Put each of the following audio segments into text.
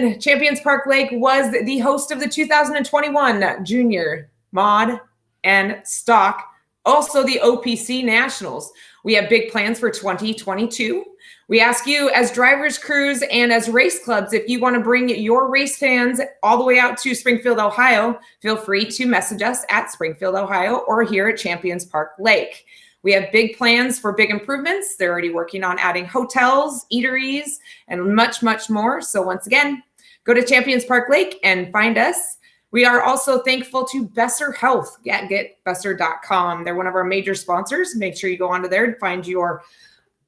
again, Champions Park Lake was the host of the 2021 Junior Mod and Stock, also the OPC Nationals. We have big plans for 2022. We ask you as drivers, crews, and as race clubs, if you want to bring your race fans all the way out to Springfield, Ohio, feel free to message us at Springfield, Ohio, or here at Champions Park Lake. We have big plans for big improvements. They're already working on adding hotels, eateries, and much, much more. So once again, go to Champions Park Lake and find us. We are also thankful to Besser Health at getbesser.com. They're one of our major sponsors. Make sure you go onto there to find your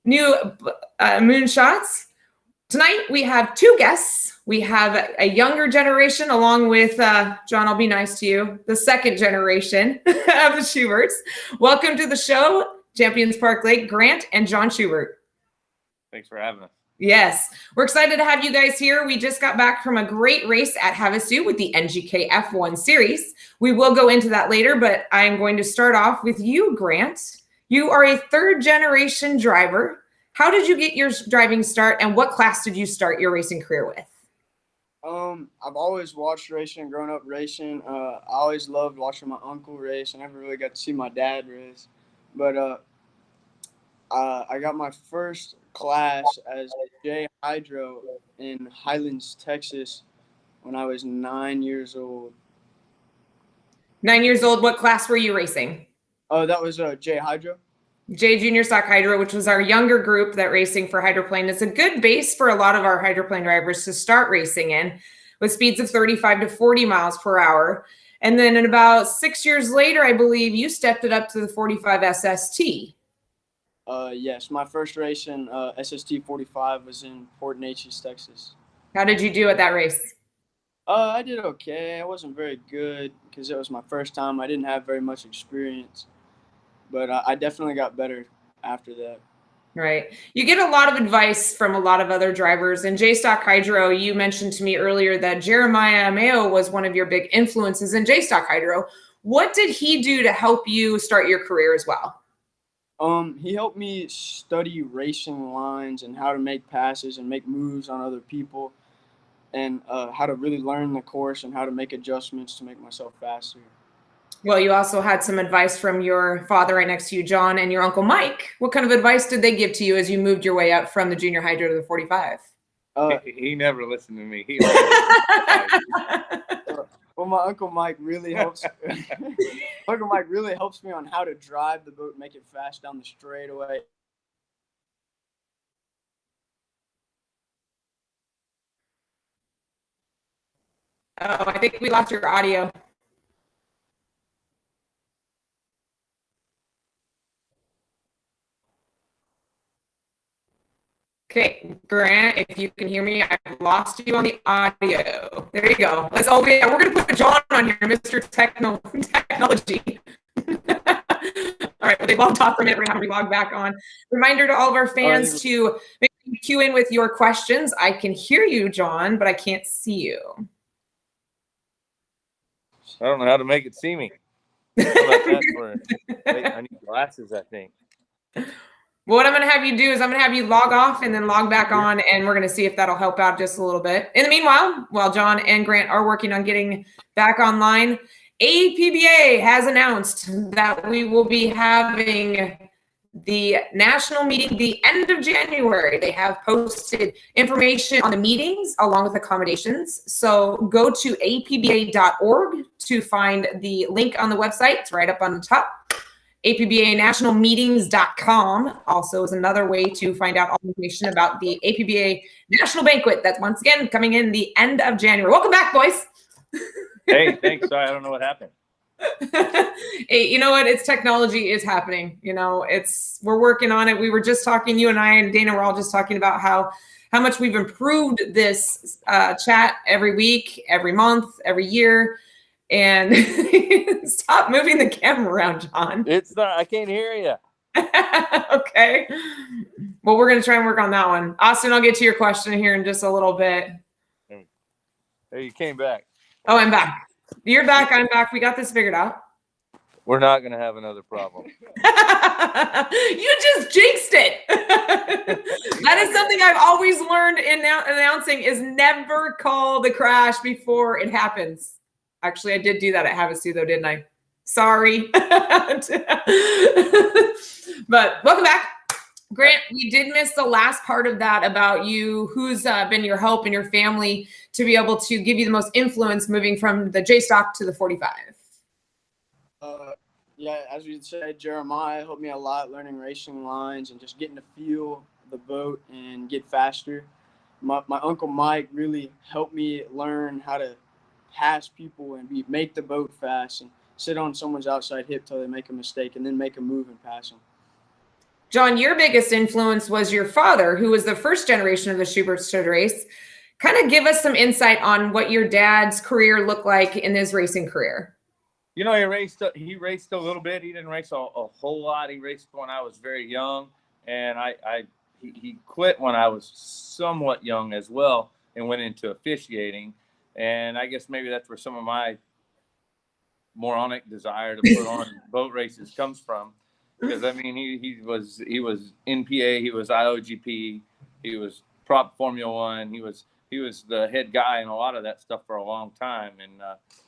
new moonshots. Tonight, we have two guests. We have a younger generation along with, John, I'll be nice to you, the second generation of the Schuberts. Welcome to the show, Champions Park Lake, Grant and John Schubert. Thanks for having us. Yes, we're excited to have you guys here. We just got back from a great race at Havasu with the NGK F1 Series. We will go into that later, but I'm going to start off with you, Grant. You are a third-generation driver. How did you get your driving start, and what class did you start your racing career with? I've always watched racing, grown up racing. I always loved watching my uncle race. I never really got to see my dad race. But I got my first class as J Hydro in Highlands, Texas, when I was 9 years old. 9 years old, what class were you racing? Oh, that was J Hydro. J Junior Stock Hydro, which was our younger group that racing for hydroplane. It's a good base for a lot of our hydroplane drivers to start racing in with speeds of 35 to 40 miles per hour. And then in about 6 years later, I believe you stepped it up to the 45 SST. Yes, my first race in SST 45 was in Port Neches, Texas. How did you do at that race? I did okay. I wasn't very good because it was my first time. I didn't have very much experience. But I definitely got better after that. Right. You get a lot of advice from a lot of other drivers. And J-Stock Hydro, you mentioned to me earlier that Jeremiah Mayo was one of your big influences in J-Stock Hydro. What did he do to help you start your career as well? He helped me study racing lines and how to make passes and make moves on other people and how to really learn the course and how to make adjustments to make myself faster. Well, you also had some advice from your father right next to you, John, and your uncle Mike. What kind of advice did they give to you as you moved your way up from the junior hydro to the 45? He never listened to me. Well, my uncle Mike really helps. Uncle Mike really helps me on how to drive the boat, make it fast down the straightaway. Oh, I think we lost your audio. Okay, Grant, if you can hear me, I've lost you on the audio. There you go. We're going to put John on here, Mr. Technology. All right, well, they logged off for a minute. We're going to have to relog back on. Reminder to all of our fans to make sure you queue in with your questions. I can hear you, John, but I can't see you. I don't know how to make it see me. I need glasses, I think. Well, what I'm going to have you do is I'm going to have you log off and then log back on, and we're going to see if that'll help out just a little bit. In the meanwhile, while John and Grant are working on getting back online, APBA has announced that we will be having the national meeting the end of January. They have posted information on the meetings along with accommodations. So go to apba.org to find the link on the website. It's right up on the top. APBAnationalmeetings.com also is another way to find out all the information about the APBA National Banquet that's once again coming in the end of January. Welcome back, boys. Hey, thanks. Sorry, I don't know what happened. Hey, you know what? It's technology is happening. You know, we're working on it. We were just talking, you and I and Dana were all just talking about how much we've improved this chat every week, every month, every year. And stop moving the camera around, John. It's not. I can't hear you. Okay. Well, we're going to try and work on that one. Austin, I'll get to your question here in just a little bit. Hey, you came back. Oh, I'm back. You're back. I'm back. We got this figured out. We're not going to have another problem. You just jinxed it. That is something I've always learned in announcing is never call the crash before it happens. Actually, I did do that at Havasu though, didn't I? Sorry. But welcome back. Grant, we did miss the last part of that about you, who's been your help in your family to be able to give you the most influence moving from the J stock to the 45. Yeah, as you said, Jeremiah helped me a lot learning racing lines and just getting to feel the boat and get faster. My Uncle Mike really helped me learn how to pass people and make the boat fast and sit on someone's outside hip till they make a mistake and then make a move and pass them. John, your biggest influence was your father, who was the first generation of the Schuberts to race. Kind of give us some insight on what your dad's career looked like in his racing career. You know, he raced a little bit. He didn't race a whole lot. He raced when I was very young, and he quit when I was somewhat young as well and went into officiating. And I guess maybe that's where some of my moronic desire to put on boat races comes from. Because I mean, he was NPA, he was IOGP, he was Prop Formula One, he was the head guy in a lot of that stuff for a long time. And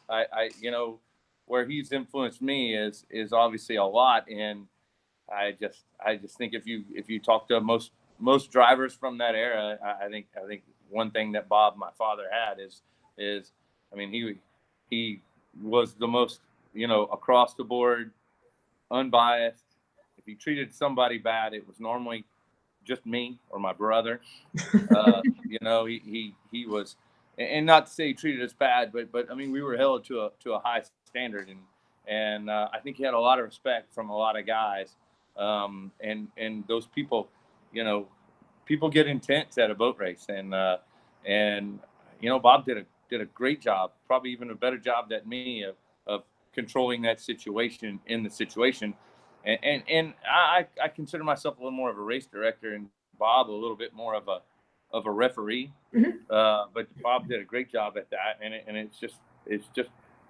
I you know, where he's influenced me is obviously a lot. And I just think if you talk to most drivers from that era, I think one thing that Bob, my father, had is I mean, he was the most, you know, across the board, unbiased. If he treated somebody bad, it was normally just me or my brother. You know, he was, and not to say he treated us bad, but I mean, we were held to a high standard, and I think he had a lot of respect from a lot of guys, and those people, you know, people get intense at a boat race, and you know, Bob did a great job, probably even a better job than me of controlling that situation in the situation. And I consider myself a little more of a race director, and Bob a little bit more of a referee. Mm-hmm. But Bob did a great job at that, and it's just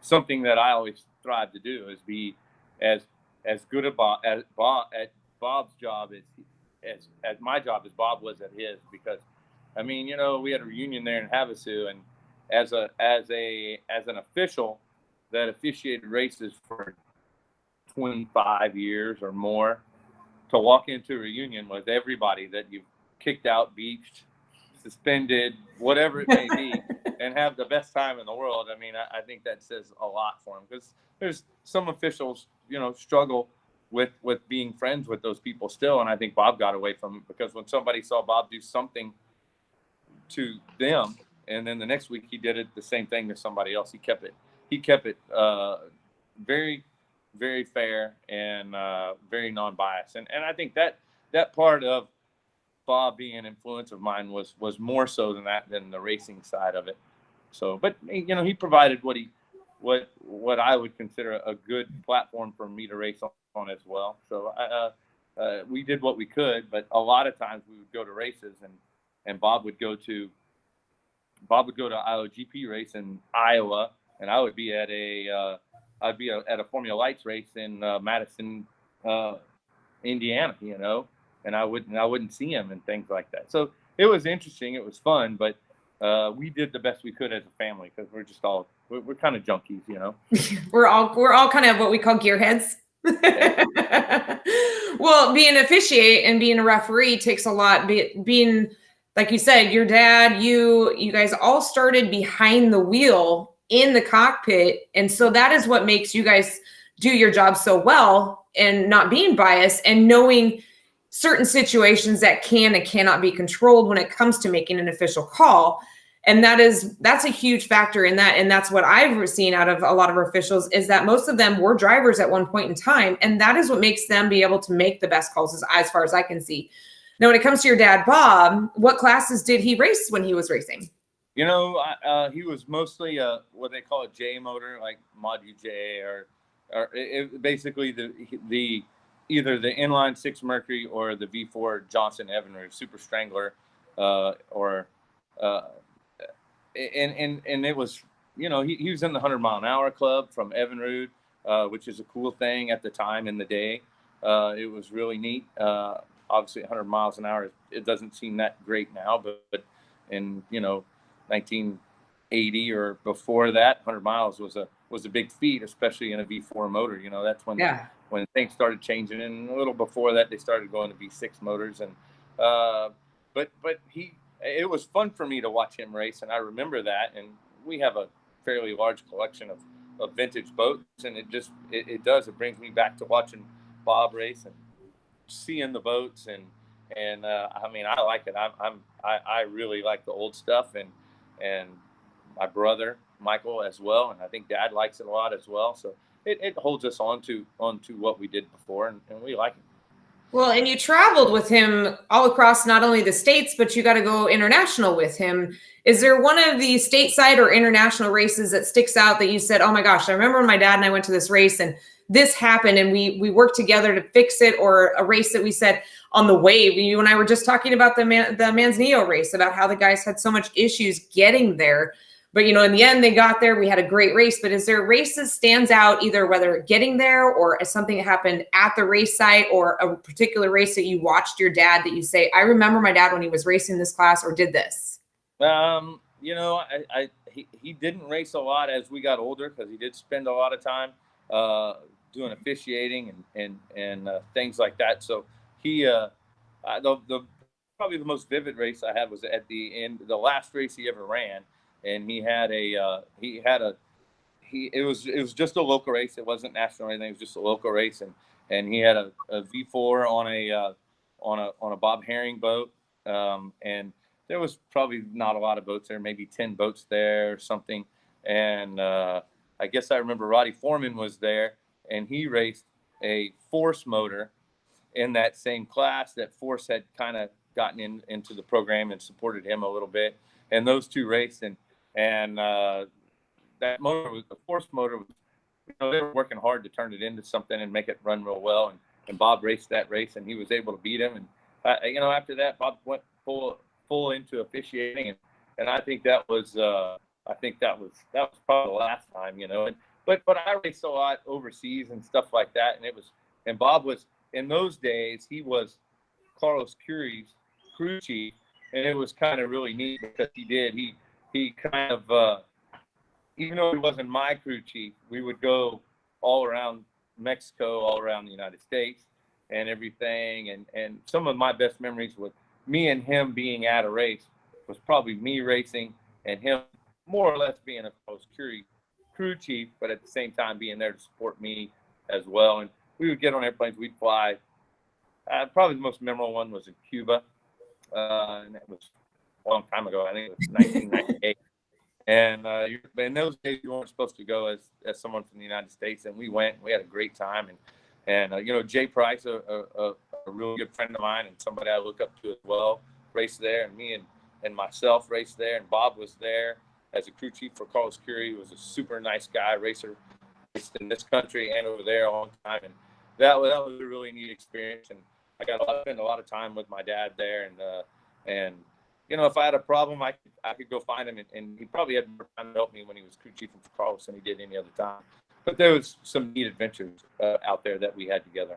something that I always strive to do, is be as good at Bob's job as my job as Bob was at his. Because I mean, you know, we had a reunion there in Havasu, and as an official that officiated races for 25 years or more, to walk into a reunion with everybody that you've kicked out, beached, suspended, whatever it may be, and have the best time in the world. I mean, I think that says a lot for him, because there's some officials, you know, struggle with being friends with those people still. And I think Bob got away from it, because when somebody saw Bob do something to them, and then the next week he did it the same thing to somebody else, he kept it very, very fair and very non-biased. And I think that part of Bob being an influence of mine was more so than the racing side of it. So, but you know, he provided what I would consider a good platform for me to race on as well. So we did what we could, but a lot of times we would go to races, and Bob would go to IOGP race in Iowa, and I would be at a Formula Lights race in Madison, Indiana, you know, and I wouldn't see him and things like that. So it was interesting, it was fun, but we did the best we could as a family, because we're kind of junkies, you know. We're all kind of what we call gearheads. Well, being an officiate and being a referee takes a lot. Being, like you said, your dad, you guys all started behind the wheel in the cockpit. And so that is what makes you guys do your job so well, and not being biased and knowing certain situations that can and cannot be controlled when it comes to making an official call. And that's a huge factor in that. And that's what I've seen out of a lot of our officials, is that most of them were drivers at one point in time. And that is what makes them be able to make the best calls, as far as I can see. Now, when it comes to your dad, Bob, what classes did he race when he was racing? You know, he was mostly what they call a J motor, like Mod UJ, or basically the either the inline 6 Mercury or the V4 Johnson Evinrude Super Strangler, and it was, you know, he was in the 100 mile an hour club from Evinrude. which is a cool thing at the time in the day. It was really neat. Obviously 100 miles an hour, it doesn't seem that great now, but in, 1980 or before that, 100 miles was a big feat, especially in a V4 motor. That's when things started changing, and a little before that, they started going to V6 motors. And but it was fun for me to watch him race, and I remember that. And we have a fairly large collection of vintage boats, and it brings me back to watching Bob race and seeing the boats. And I mean, I like it. I really like the old stuff, and my brother Michael as well, and I think Dad likes it a lot as well. So it holds us on to what we did before, and we like it. Well, and you traveled with him all across not only the states, but you got to go international with him. Is there one of the stateside or international races that sticks out that you said, oh my gosh, I remember when my dad and I went to this race and this happened and we worked together to fix it, or a race that we said on the way, you and I were just talking about the Manzanillo race, about how the guys had so much issues getting there. But, in the end, they got there. We had a great race. But is there a race that stands out, either whether getting there or as something that happened at the race site, or a particular race that you watched your dad that you say, I remember my dad when he was racing this class or did this? He didn't race a lot as we got older, because he did spend a lot of time doing officiating and things like that. So he probably the most vivid race I had was at the end, the last race he ever ran. And it was just a local race. It wasn't national or anything. It was just a local race. And he had a V4 on a Bob Herring boat. And there was probably not a lot of boats there, maybe 10 boats there or something. And I guess I remember Roddy Foreman was there, and he raced a Force motor in that same class that Force had kind of gotten into the program and supported him a little bit. And those two raced, and that motor was the Force motor. They were working hard to turn it into something and make it run real well. And Bob raced that race, and he was able to beat him. And after that, Bob went full into officiating, and I think that was probably the last time. But I raced a lot overseas and stuff like that, and Bob was, in those days, he was Carlos Curie's crew chief. And it was kind of really neat because he kind of, even though he wasn't my crew chief, we would go all around Mexico, all around the United States and everything. And some of my best memories with me and him being at a race was probably me racing and him more or less being a Carlos Curie crew chief, but at the same time being there to support me as well. And we would get on airplanes, we'd fly. Probably the most memorable one was in Cuba. And that was a long time ago. I think it was 1998. And in those days, you weren't supposed to go as someone from the United States. And we went. We had a great time. And Jay Price, a really good friend of mine and somebody I look up to as well, raced there. And me and myself raced there. And Bob was there as a crew chief for Carlos Curie. He was a super nice guy, racer, raced in this country and over there a long time. And that was a really neat experience. And I spent a lot of time with my dad there, and if I had a problem, I could go find him, and he probably had more time to help me when he was crew chief for Carlos than he did any other time. But there was some neat adventures out there that we had together.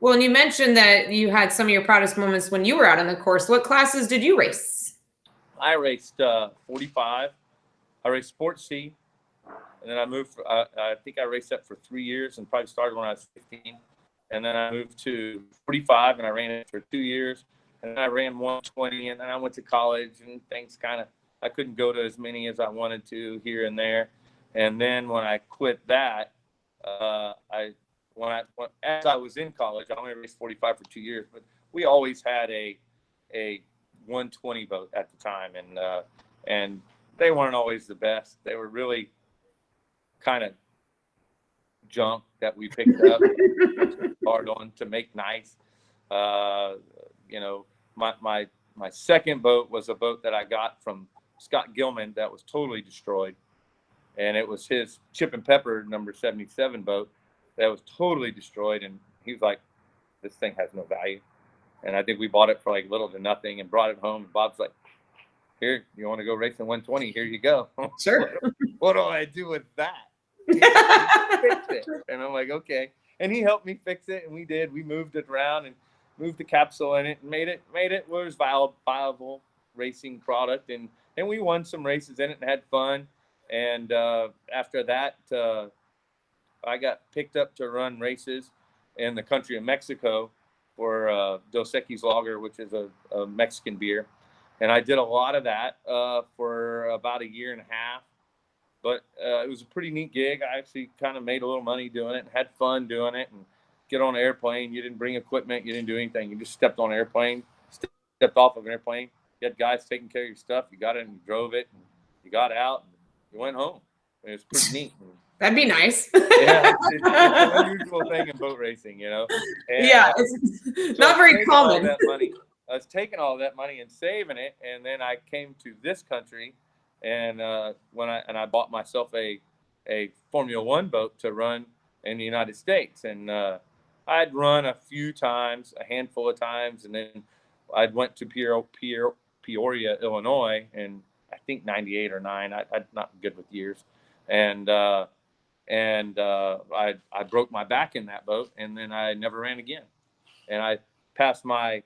Well, and you mentioned that you had some of your proudest moments when you were out on the course. What classes did you race? I raced 45. I raced Sport C, and then I moved. I think I raced that for 3 years, and probably started when I was 15. And then I moved to 45, and I ran it for 2 years. And then I ran 120, and then I went to college, and things I couldn't go to as many as I wanted to here and there. And then when I quit that, as I was in college, I only raced 45 for 2 years, but we always had a 120 boat at the time, and they weren't always the best. They were really kind of junk that we picked up hard on to make nice. My second boat was a boat that I got from Scott Gilman that was totally destroyed, and it was his Chip and Pepper number 77 boat that was totally destroyed. And he was like, this thing has no value. And I think we bought it for like little to nothing and brought it home. And Bob's like, here, you want to go racing 120? Here you go. Sure. What do I do with that? Fix it. And I'm like, okay. And he helped me fix it, and we did. We moved it around and moved the capsule in it and made it was viable racing product, and we won some races in it and had fun. And after that, I got picked up to run races in the country of Mexico for Dos Equis Lager, which is a Mexican beer. And I did a lot of that for about a year and a half. But it was a pretty neat gig. I actually kind of made a little money doing it and had fun doing it. And get on an airplane. You didn't bring equipment. You didn't do anything. You just stepped on an airplane, stepped off of an airplane. You had guys taking care of your stuff. You got it and you drove it. And you got out and you went home. It was pretty neat. That'd be nice. Yeah, it's an unusual thing in boat racing, And yeah, it's not very common. I was taking all that money and saving it, and then I came to this country, and I bought myself a Formula One boat to run in the United States, and I'd run a handful of times, and then I went to Peoria, Illinois, and I think 98 or 9. I'm not good with years, and I broke my back in that boat, and then I never ran again. And I passed my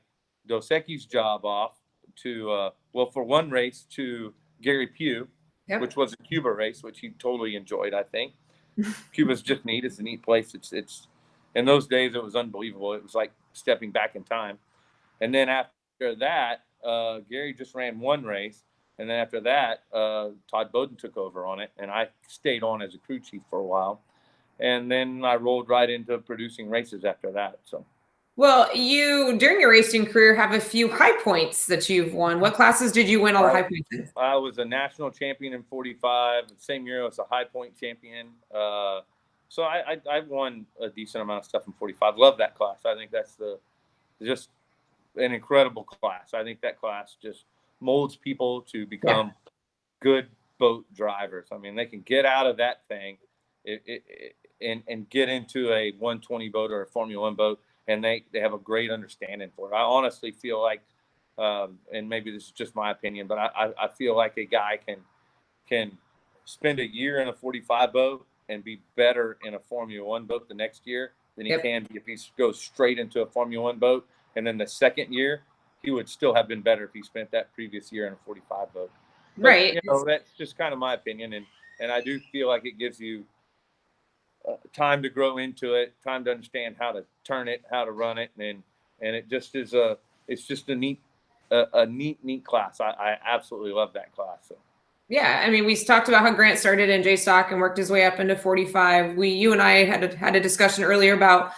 Dos Equis job off to for one race to Gary Pugh, yep. which was a Cuba race, which he totally enjoyed. I think Cuba's just neat. It's a neat place. It's in those days it was unbelievable. It was like stepping back in time. And then after that, Gary just ran one race. And then after that, Todd Bowden took over on it, and I stayed on as a crew chief for a while. And then I rolled right into producing races after that. So, well, you during your racing career have a few high points that you've won. What classes did you win all the high points in? I was a national champion in 45. The same year I was a high point champion. So I won a decent amount of stuff in 45. Love that class. I think that's just an incredible class. I think that class just molds people to become good boat drivers. I mean, they can get out of that thing and get into a 120 boat or a Formula One boat, and they have a great understanding for it. I honestly feel like, and maybe this is just my opinion, but I feel like a guy can spend a year in a 45 boat and be better in a Formula One boat the next year than he can be if he goes straight into a Formula One boat, and then the second year he would still have been better if he spent that previous year in a 45 boat. But, right. That's just kind of my opinion. And I do feel like it gives you time to grow into it, time to understand how to turn it, how to run it. And it just is it's just a neat class. I absolutely love that class. So. Yeah. I mean, we talked about how Grant started in J Stock and worked his way up into 45. You and I had a discussion earlier about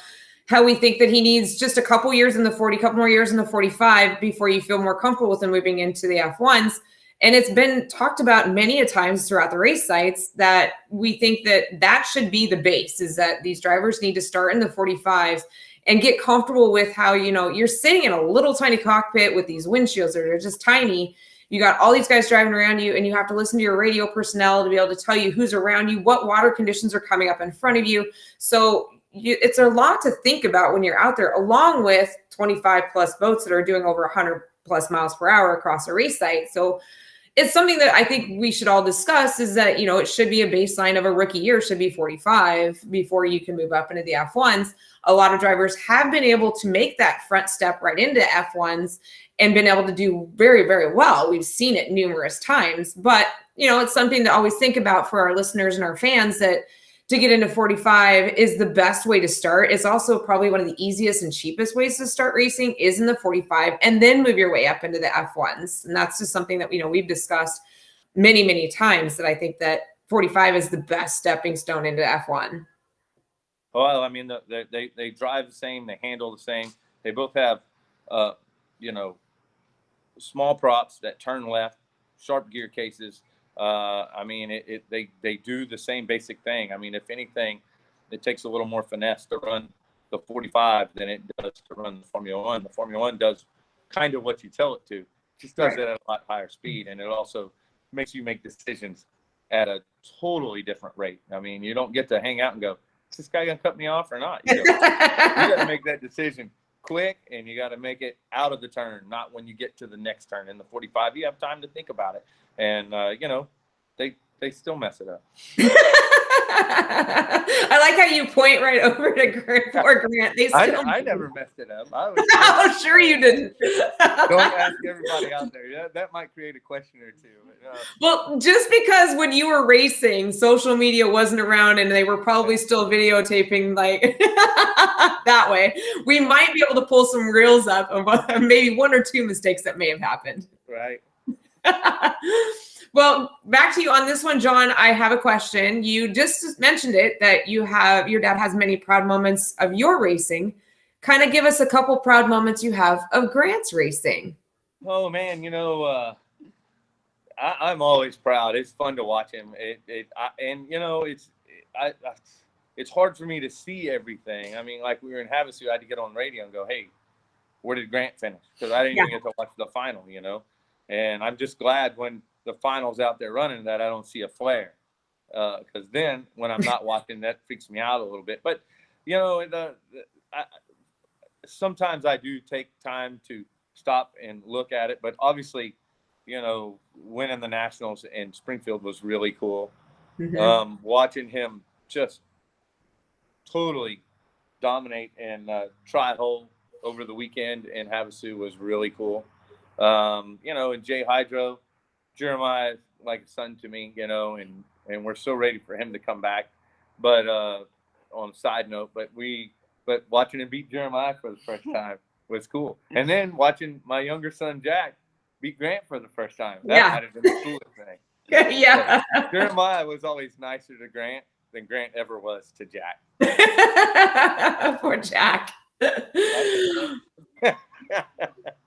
how we think that he needs just a couple years in the 40, couple more years in the 45 before you feel more comfortable with him moving into the F1s. And it's been talked about many a times throughout the race sites that we think that should be the base, is that these drivers need to start in the 45s and get comfortable with how, you're sitting in a little tiny cockpit with these windshields that are just tiny. You got all these guys driving around you, and you have to listen to your radio personnel to be able to tell you who's around you, what water conditions are coming up in front of you. So it's a lot to think about when you're out there, along with 25 plus boats that are doing over 100 plus miles per hour across a race site. So it's something that I think we should all discuss, is that, it should be a baseline of a rookie year should be 45 before you can move up into the F1s. A lot of drivers have been able to make that front step right into F1s and been able to do very, very well. We've seen it numerous times, but it's something to always think about for our listeners and our fans, that to get into 45 is the best way to start. It's also probably one of the easiest and cheapest ways to start racing is in the 45, and then move your way up into the F1s. And that's just something that, we've discussed many, many times, that I think that 45 is the best stepping stone into F1. Well, I mean, they drive the same, they handle the same. They both have, small props that turn left, sharp gear cases. I mean, they do the same basic thing. I mean, if anything, it takes a little more finesse to run the 45 than it does to run the Formula One. The Formula One does kind of what you tell it to. It just does it at a lot higher speed, and it also makes you make decisions at a totally different rate. I mean, you don't get to hang out and go, is this guy going to cut me off or not? You got to make that decision quick, and you got to make it out of the turn, not when you get to the next turn. In the 45, you have time to think about it. And, they still mess it up. I like how you point right over to Grant. They still I never messed it up. Oh, sure you didn't. Don't ask everybody out there. Yeah, that might create a question or two. But, well, just because when you were racing, social media wasn't around and they were probably still videotaping like that way, we might be able to pull some reels up of maybe one or two mistakes that may have happened. right. Well, back to you on this one, John. I have a question. You just mentioned it that your dad has many proud moments of your racing. Kind of give us a couple proud moments you have of Grant's racing. Oh man, I'm always proud. It's fun to watch him. It's hard for me to see everything. I mean, like we were in Havasu, I had to get on radio and go, "Hey, where did Grant finish?" Because I didn't even get to watch the final, And I'm just glad when the final's out there running that I don't see a flare. Because then when I'm not watching, that freaks me out a little bit. But, sometimes I do take time to stop and look at it. But obviously, winning the Nationals in Springfield was really cool. Mm-hmm. Watching him just totally dominate and tri-hole over the weekend in Havasu was really cool. And Jay Hydro, Jeremiah is like a son to me, and we're so ready for him to come back. But on a side note, but watching him beat Jeremiah for the first time was cool. And then watching my younger son Jack beat Grant for the first time. That might have been the coolest thing. Yeah. But Jeremiah was always nicer to Grant than Grant ever was to Jack. Poor Jack.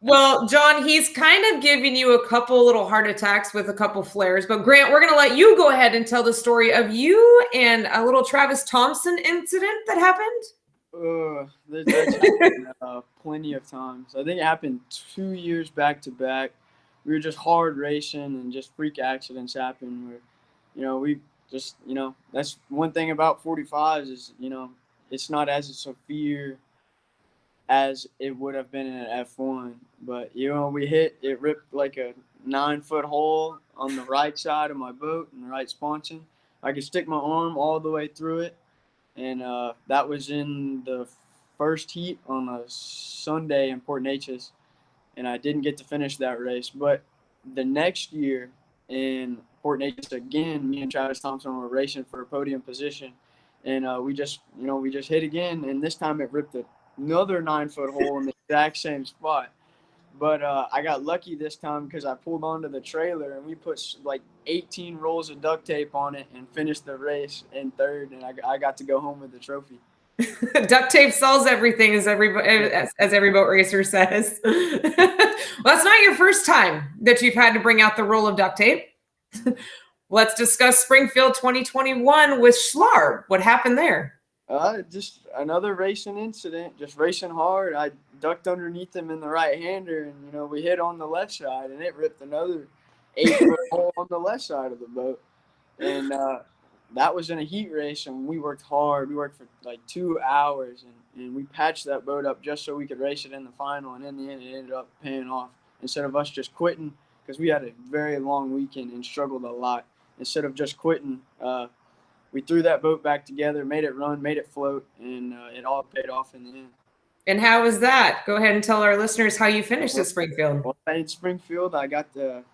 Well, John, he's kind of giving you a couple little heart attacks with a couple flares, but Grant, we're going to let you go ahead and tell the story of you and a little Travis Thompson incident that happened. There's happened, plenty of times. I think it happened 2 years back to back. We were just hard racing and just freak accidents happen where, we just, that's one thing about 45s is, it's not as severe as it would have been in an F1. But, it ripped like a 9-foot hole on the right side of my boat and the right sponson. I could stick my arm all the way through it. And that was in the first heat on a Sunday in Port Neches. And I didn't get to finish that race. But the next year in Port Neches, again, me and Travis Thompson were racing for a podium position. And we just hit again. And this time it ripped another 9-foot hole in the exact same spot. But I got lucky this time because I pulled onto the trailer and we put like 18 rolls of duct tape on it and finished the race in third. And I got to go home with the trophy. Duct tape solves everything, as every boat racer says. Well, that's not your first time that you've had to bring out the roll of duct tape. Let's discuss Springfield 2021 with Schlarb. What happened there? Just another racing incident, just racing hard. I ducked underneath him in the right-hander, and, we hit on the left side, and it ripped another 8-foot hole on the left side of the boat. And that was in a heat race, and we worked hard. We worked for like 2 hours, and we patched that boat up just so we could race it in the final, and in the end, it ended up paying off. Instead of us just quitting, because we had a very long weekend and struggled a lot, instead of just quitting, we threw that boat back together, made it run, made it float, and it all paid off in the end. And how was that? Go ahead and tell our listeners how you finished at Springfield. Well, in Springfield, I got the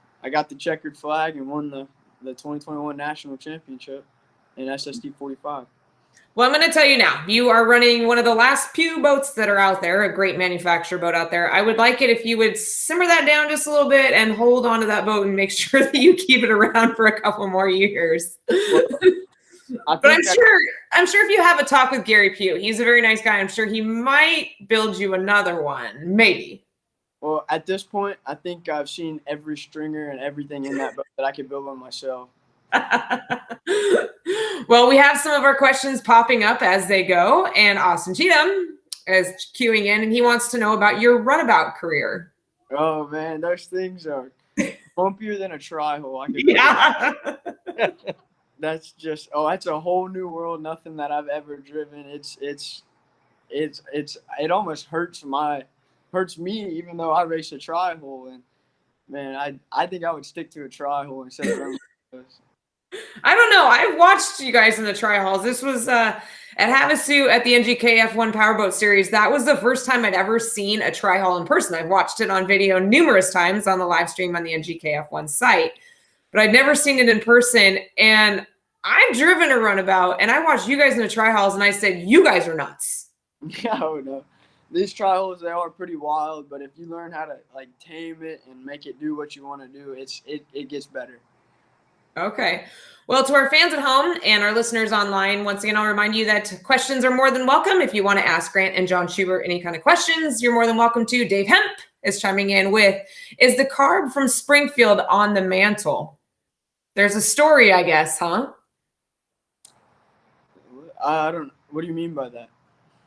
checkered flag and won the 2021 national championship in SST 45. Well, I'm going to tell you now, you are running one of the last few boats that are out there, a great manufacturer boat out there. I would like it if you would simmer that down just a little bit and hold on to that boat and make sure that you keep it around for a couple more years. But I'm sure if you have a talk with Gary Pugh, he's a very nice guy. I'm sure he might build you another one, maybe. Well, at this point, I think I've seen every stringer and everything in that boat that I could build on myself. Well, we have some of our questions popping up as they go, and Austin Cheatham is queuing in, and he wants to know about your runabout career. Oh, man, those things are bumpier than a tri-hole. Yeah. That's just that's a whole new world. Nothing that I've ever driven. It almost hurts me, even though I race a tri-hole. And man, I think I would stick to a tri-hole instead of running those. I don't know. I've watched you guys in the tri-halls. This was at Havasu at the NGK F1 Powerboat Series. That was the first time I'd ever seen a tri-hall in person. I've watched it on video numerous times on the live stream on the NGK F1 site, but I'd never seen it in person. And I've driven a runabout, and I watched you guys in the tri-halls, and I said, you guys are nuts. Oh, no. These tri-halls, they are pretty wild, but if you learn how to like tame it and make it do what you want to do, it gets better. Okay. Well, to our fans at home and our listeners online, once again, I'll remind you that questions are more than welcome. If you want to ask Grant and John Schubert any kind of questions, you're more than welcome to. Dave Hemp is chiming in with, is the carb from Springfield on the mantle? There's a story, I guess, huh? I don't know. What do you mean by that?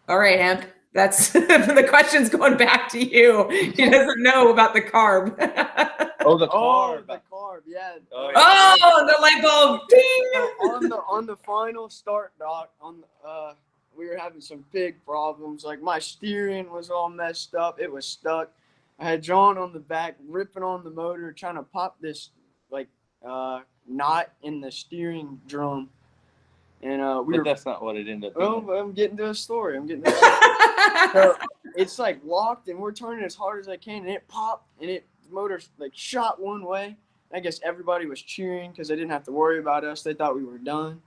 All right, Hemp. That's the question's going back to you. He doesn't know about the carb. Oh, the carb. Oh, the carb, yeah. Oh, the light bulb. Ding! On the final start, Doc, we were having some big problems. Like my steering was all messed up. It was stuck. I had John on the back ripping on the motor, trying to pop this like knot in the steering drum. And that's not what it ended up being. Oh, I'm getting to a story. So it's like locked, and we're turning as hard as I can, and it popped, and the motor like shot one way. I guess everybody was cheering because they didn't have to worry about us. They thought we were done.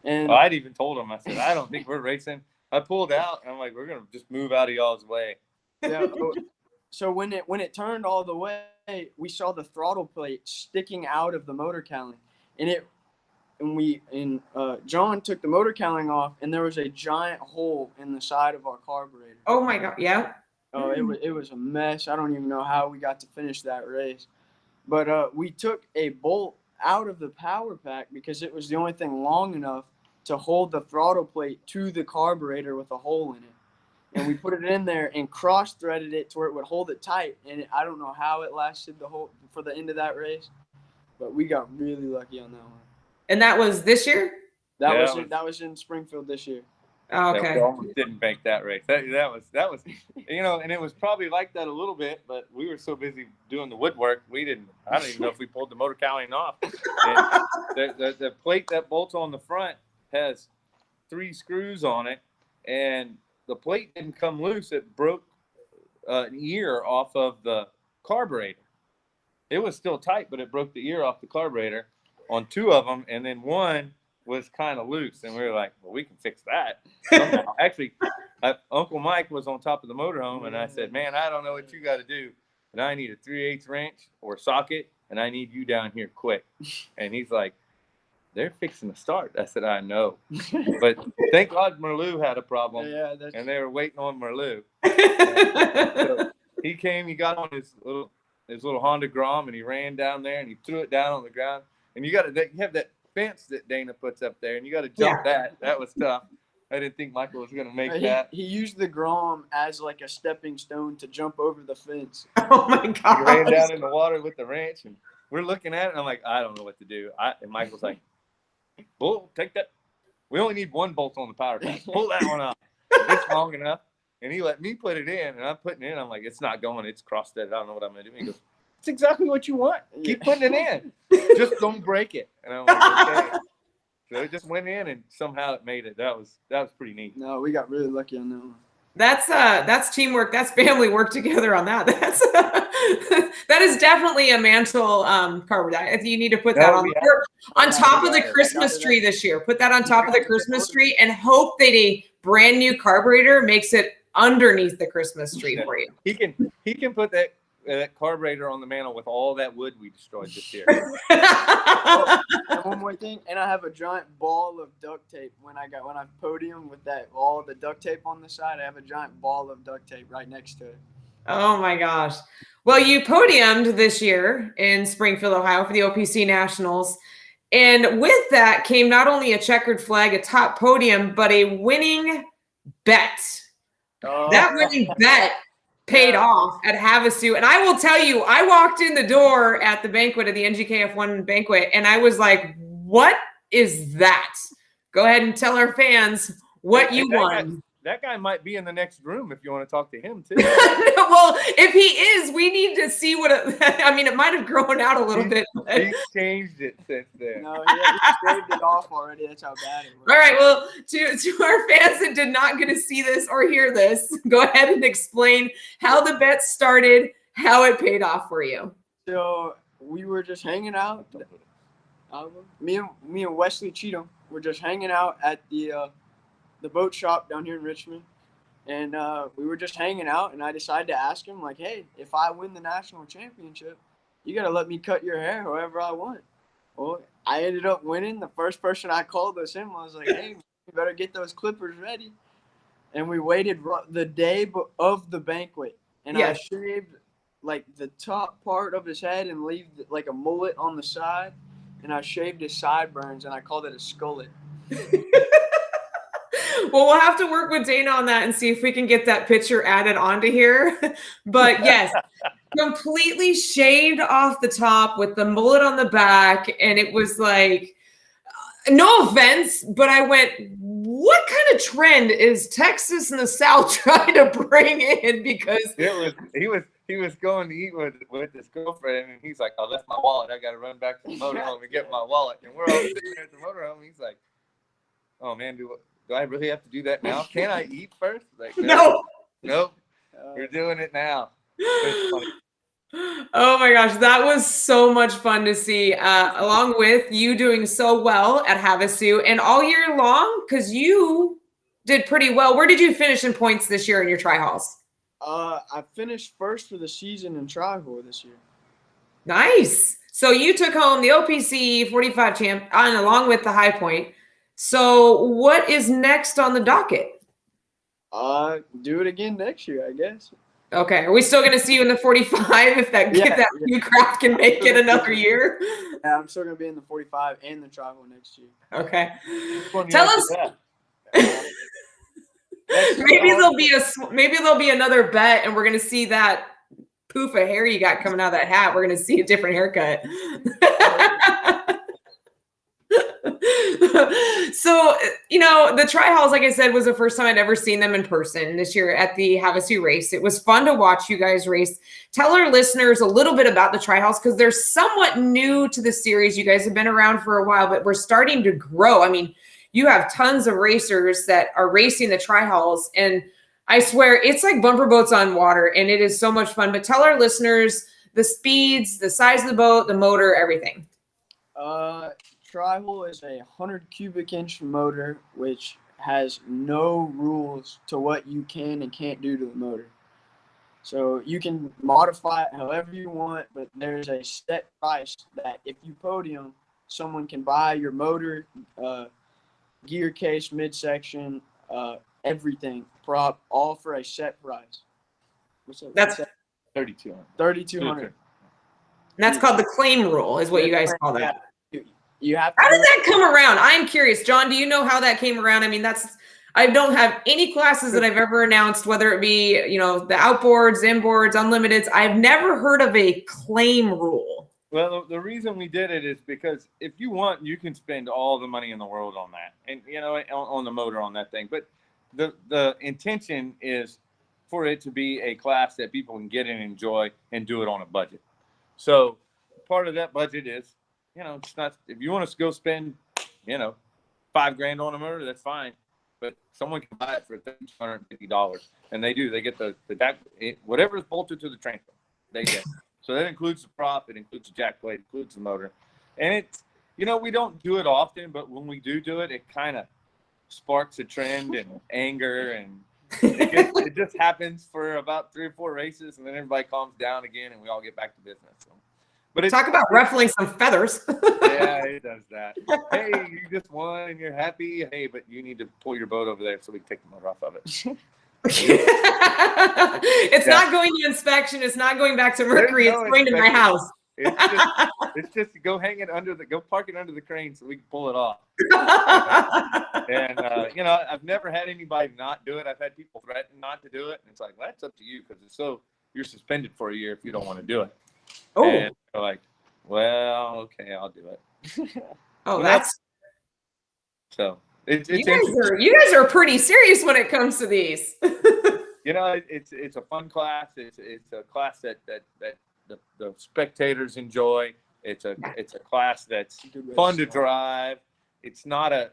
And I'd even told them, I said, I don't think we're racing. I pulled out, and I'm like, we're gonna just move out of y'all's way. Yeah. So when it turned all the way, we saw the throttle plate sticking out of the motor cowling, and John took the motor cowling off, and there was a giant hole in the side of our carburetor. Oh my God! Yeah. Oh, it was a mess. I don't even know how we got to finish that race, but we took a bolt out of the power pack because it was the only thing long enough to hold the throttle plate to the carburetor with a hole in it, and we put it in there and cross-threaded it to where it would hold it tight. And I don't know how it lasted for the end of that race, but we got really lucky on that one. And that was this year? That was in Springfield this year. Oh, okay. We almost didn't make that race. That was, and it was probably like that a little bit, but we were so busy doing the woodwork, I don't even know if we pulled the motor cowling off. And the plate that bolts on the front has 3 screws on it, and the plate didn't come loose. It broke an ear off of the carburetor. It was still tight, but it broke the ear off the carburetor on 2 of them, and then one was kind of loose, and we were like, well, we can fix that somehow. Actually, Uncle Mike was on top of the motorhome, and I said, man, I don't know what you got to do, but I need a 3/8 wrench or socket, and I need you down here quick. And he's like, they're fixing to start. I said, I know. But thank God Merlou had a problem, and they were waiting on Merlou. So he came, he got on his little Honda Grom, and he ran down there, and he threw it down on the ground. And you have that fence that Dana puts up there, and you got to jump that. That was tough. I didn't think Michael was going to make that. He used the Grom as like a stepping stone to jump over the fence. Oh my God! He ran down in the water with the wrench, and we're looking at it, and I'm like, I don't know what to do. And Michael's like, "Bull, take that. We only need 1 bolt on the power pack. Pull that one off. It's long enough." And he let me put it in, and I'm putting it in. I'm like, "It's not going. It's cross-threaded. I don't know what I'm going to do." And he goes, "It's exactly what you want. Keep putting it in. Just don't break it." And I'm like, "Okay." So it just went in, and somehow it made it. That was pretty neat. No, we got really lucky on that one. That's teamwork. That's family work together on that. That is definitely a mantle carburetor. If you need to put that on top of the Christmas tree this year, put that on top of the Christmas tree, and hope that a brand new carburetor makes it underneath the Christmas tree for you. He can put that carburetor on the mantle with all that wood we destroyed this year. One more thing, and I have a giant ball of duct tape when I podium with all the duct tape on the side. I have a giant ball of duct tape right next to it. Oh my gosh. Well, you podiumed this year in Springfield, Ohio for the OPC Nationals. And with that came not only a checkered flag, a top podium, but a winning bet. That winning bet paid off at Havasu. And I will tell you, I walked in the door at the banquet of the NGK F1 banquet, and I was like, what is that? Go ahead and tell our fans what you won. That guy might be in the next room if you want to talk to him too. Well, if he is, we need to see what I mean, it might have grown out a little bit. He's changed it since then. No, he shaved it off already. That's how bad it was. All right, well, to our fans that did not get to see this or hear this, go ahead and explain how the bet started, how it paid off for you. So we were just hanging out. Me and Wesley Cheatham were just hanging out at the boat shop down here in Richmond, and we were just hanging out. And I decided to ask him, like, "Hey, if I win the national championship, you gotta let me cut your hair however I want." Well, I ended up winning. The first person I called was him. I was like, "Hey, you better get those clippers ready." And we waited the day of the banquet, and I shaved like the top part of his head and leave like a mullet on the side, and I shaved his sideburns, and I called it a skullet. Well, we'll have to work with Dana on that and see if we can get that picture added onto here. But yes, completely shaved off the top with the mullet on the back. And it was like, no offense, but I went, what kind of trend is Texas and the South trying to bring in? Because he was going to eat with his girlfriend, and he's like, "Oh, that's my wallet. I got to run back to the motorhome and get my wallet." And we're all sitting there at the motorhome. He's like, "Oh man, do I really have to do that now? Can I eat first?" Like, nope, you're doing it now. It's funny. Oh my gosh, that was so much fun to see, along with you doing so well at Havasu and all year long, because you did pretty well. Where did you finish in points this year in your tri-halls? I finished first for the season in tri-hall this year. Nice. So you took home the OPC 45 champ and along with the high point. So what is next on the docket? Do it again next year, I guess. Okay. Are we still going to see you in the 45 if that new craft can make it another year? Yeah, I'm still going to be in the 45 and the tri-hall next year. Okay. Tell us. Maybe there'll be another bet, and we're gonna see that poof of hair you got coming out of that hat. We're gonna see a different haircut. So, the tri-halls, like I said, was the first time I'd ever seen them in person this year at the Havasu race. It was fun to watch you guys race. Tell our listeners a little bit about the tri-halls because they're somewhat new to the series. You guys have been around for a while, but we're starting to grow. I mean, you have tons of racers that are racing the tri-halls, and I swear it's like bumper boats on water, and it is so much fun. But tell our listeners the speeds, the size of the boat, the motor, everything. Tri-hall is a 100 cubic inch motor, which has no rules to what you can and can't do to the motor. So you can modify it however you want, but there's a set price that if you podium, someone can buy your motor, gear case, midsection, everything, prop, all for a set price. That's $3,200. $3,200. And that's called the claim rule, is what you guys call that. You have. How did that come around? I'm curious, John. Do you know how that came around? I mean, I don't have any classes that I've ever announced, whether it be the outboards, inboards, unlimiteds. I've never heard of a claim rule. Well, the reason we did it is because if you want, you can spend all the money in the world on that, and on the motor on that thing. But the intention is for it to be a class that people can get and enjoy and do it on a budget. So part of that budget is, it's not, if you want to go spend, $5,000 on a motor, that's fine. But someone can buy it for $250, and they do. They get the jack, whatever is bolted to the transfer, they get. So that includes the prop, it includes the jack plate, it includes the motor. And it's, we don't do it often, but when we do it, it kind of sparks a trend and anger, and it just happens for about 3 or 4 races, and then everybody calms down again, and we all get back to business. So, but talk about ruffling some feathers. Yeah, it does that. Hey, you just won and you're happy. Hey, but you need to pull your boat over there so we can take the motor off of it. It's not going to inspection. It's not going back to Mercury. It's going to my house. It's just go hang it go park it under the crane so we can pull it off. And I've never had anybody not do it. I've had people threaten not to do it, and it's like, well, that's up to you because you're suspended for a year if you don't want to do it. Oh, and they're like, well, okay, I'll do it. Oh, that's so It's You interesting. guys are pretty serious when it comes to these. You know, it's a fun class. It's a class that the spectators enjoy. It's a class that's fun to drive. It's not a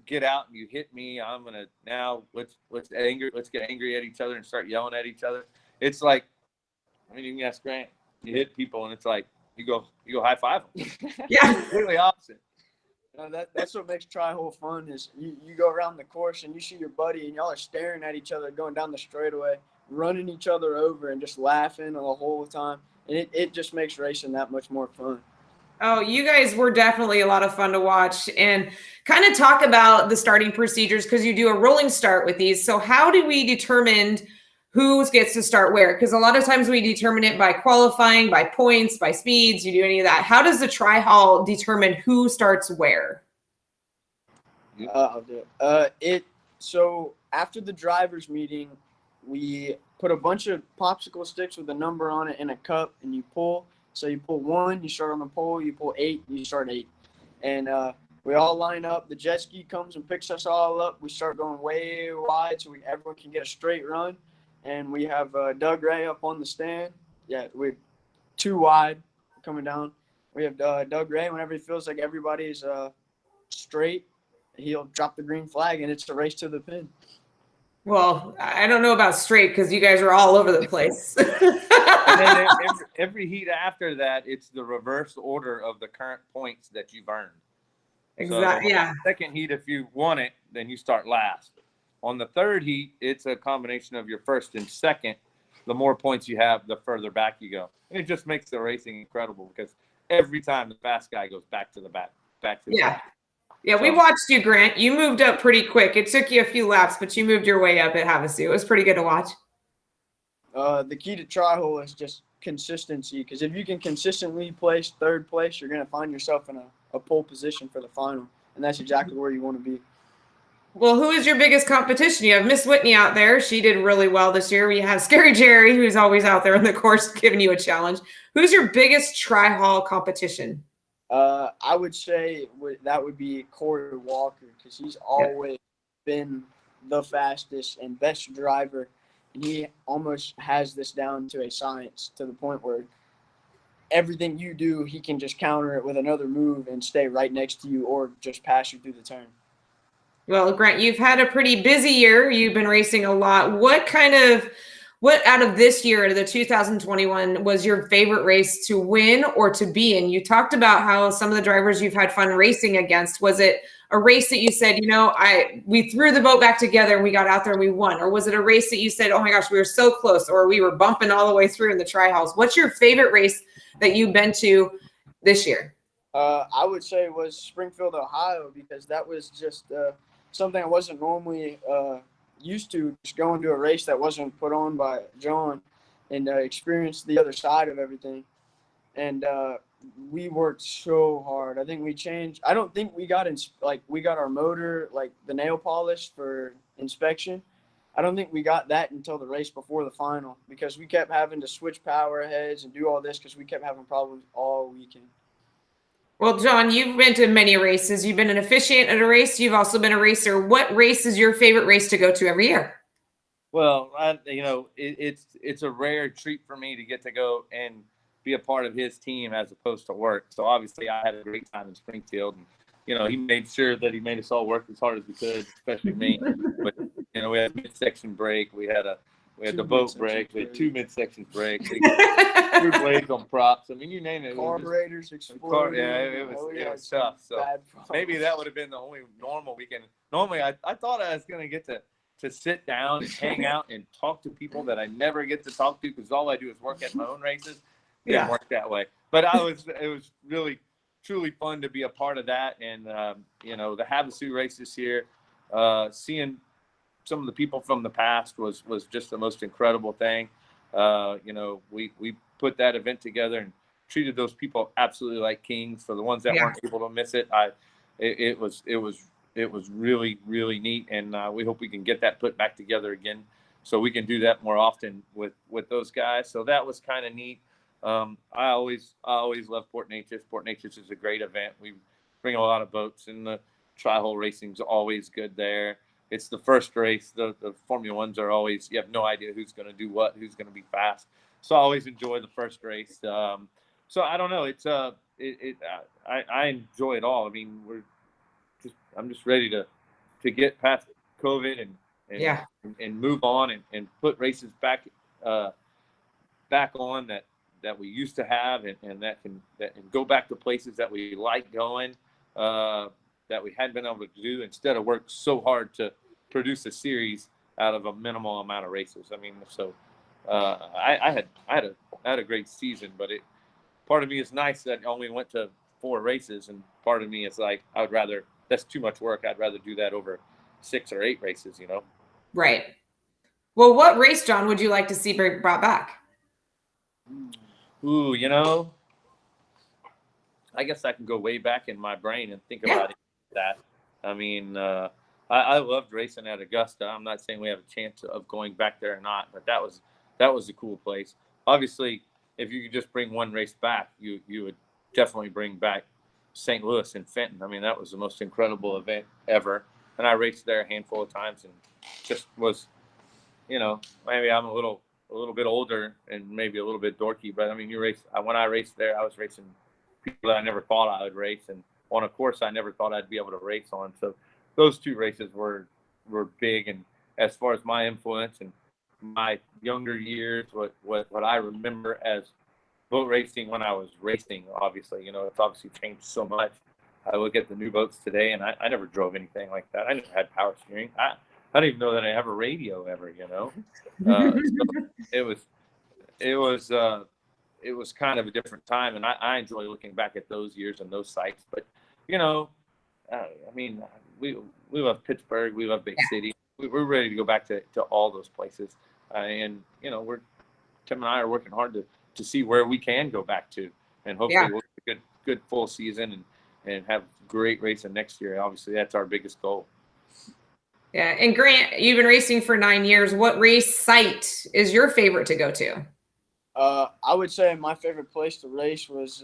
get out and you hit me. I'm gonna now let's get angry at each other and start yelling at each other. It's like, I mean, you can ask Grant. You hit people and it's like you go high five them. Yeah. Completely opposite. That's what makes tri-hole fun is you go around the course and you see your buddy and y'all are staring at each other going down the straightaway, running each other over and just laughing the whole time. And it just makes racing that much more fun. Oh, you guys were definitely a lot of fun to watch, and kind of talk about the starting procedures because you do a rolling start with these. So how do we determine who gets to start where? Because a lot of times we determine it by qualifying, by points, by speeds. You do any of that. How does the tri-hall determine who starts where? I'll do it. So after the drivers meeting, we put a bunch of popsicle sticks with a number on it in a cup, and you pull. So you pull 1, you start on the pole. You pull 8, you start 8, and we all line up. The jet ski comes and picks us all up. We start going way wide so everyone can get a straight run. And we have Doug Ray up on the stand. Yeah, we're 2 wide coming down. We have Doug Ray. Whenever he feels like everybody's straight, he'll drop the green flag, and it's a race to the pin. Well, I don't know about straight because you guys are all over the place. And then every heat after that, it's the reverse order of the current points that you've earned. Exactly. So yeah. Second heat, if you won it, then you start last. On the third heat, it's a combination of your first and second. The more points you have, the further back you go. And it just makes the racing incredible because every time the fast guy goes back to the back to the back. Yeah, we watched you, Grant. You moved up pretty quick. It took you a few laps, but you moved your way up at Havasu. It was pretty good to watch. The key to tri-hole is just consistency, because if you can consistently place third place, you're going to find yourself in a pole position for the final, and that's exactly where you want to be. Well, who is your biggest competition? You have Miss Whitney out there. She did really well this year. We have Scary Jerry, who's always out there in the course giving you a challenge. Who's your biggest tri-hall competition? I would say that would be Corey Walker, because he's always been the fastest and best driver. And he almost has this down to a science, to the point where everything you do, he can just counter it with another move and stay right next to you or just pass you through the turn. Well, Grant, you've had a pretty busy year. You've been racing a lot. What out of this year, the 2021, was your favorite race to win or to be in? You talked about how some of the drivers you've had fun racing against. Was it a race that you said, we threw the boat back together and we got out there and we won? Or was it a race that you said, oh my gosh, we were so close, or we were bumping all the way through in the tri-halls? What's your favorite race that you've been to this year? I would say it was Springfield, Ohio, because that was just something I wasn't normally used to, just going to a race that wasn't put on by John, and experience the other side of everything. And we worked so hard. I think we changed. I don't think we got we got our motor, like the nail polish for inspection. I don't think we got that until the race before the final, because we kept having to switch power heads and do all this because we kept having problems all weekend. Well, John, you've been to many races. You've been an officiant at a race. You've also been a racer. What race is your favorite race to go to every year? Well, it's a rare treat for me to get to go and be a part of his team as opposed to work. So obviously I had a great time in Springfield, and he made sure that he made us all work as hard as we could, especially me. But we had a midsection break. We had the boat break. We had 2 midsection breaks. Threw blades on props. I mean, you name it. Carburetors exploded. It was tough. So maybe that would have been the only normal weekend. Normally, I thought I was going to get to sit down and hang out and talk to people that I never get to talk to, because all I do is work at my own races. It didn't work that way. But it was really, truly fun to be a part of that. And, the Havasu race this year, seeing some of the people from the past was just the most incredible thing. We put that event together and treated those people absolutely like kings. For the ones that weren't able to miss it, it was really, really neat. And we hope we can get that put back together again, so we can do that more often with those guys. So that was kind of neat. I always love Port Neches. Port Neches is a great event. We bring a lot of boats, and the tri-hole racing's always good there. It's the first race. The Formula Ones are always, you have no idea who's going to do what, who's going to be fast. So I always enjoy the first race. So I don't know. I enjoy it all. I mean, I'm just ready to get past COVID and move on and put races back on that we used to have and go back to places that we like going, that we hadn't been able to do, instead of work so hard to produce a series out of a minimal amount of races. I mean, so I had a great season, but part of me is nice that I only went to 4 races, and part of me is like, that's too much work. I'd rather do that over 6 or 8 races, you know? Right. Well, what race, John, would you like to see brought back? Ooh, you know, I guess I can go way back in my brain and think about that. I mean, I loved racing at Augusta. I'm not saying we have a chance of going back there or not, but that was a cool place. Obviously, if you could just bring one race back, you would definitely bring back St. Louis and Fenton. I mean, that was the most incredible event ever. And I raced there a handful of times and just was, you know, maybe I'm a little bit older and maybe a little bit dorky, but I mean, when I raced there, I was racing people that I never thought I would race, and on a course I never thought I'd be able to race on. So those 2 races were big. And as far as my influence and my younger years, what I remember as boat racing when I was racing, obviously, you know, it's obviously changed so much. I look at the new boats today, and I never drove anything like that. I never had power steering. I didn't even know that I have a radio ever, you know. So it was kind of a different time, and I enjoy looking back at those years and those sites. But, you know, I mean, we love Pittsburgh, we love Big City. We're ready to go back to all those places, and you know, Tim and I are working hard to see where we can go back to, and hopefully we'll get a good full season and have great racing next year. Obviously, that's our biggest goal. Yeah. And Grant, you've been racing for 9 years. What race site is your favorite to go to? I would say my favorite place to race was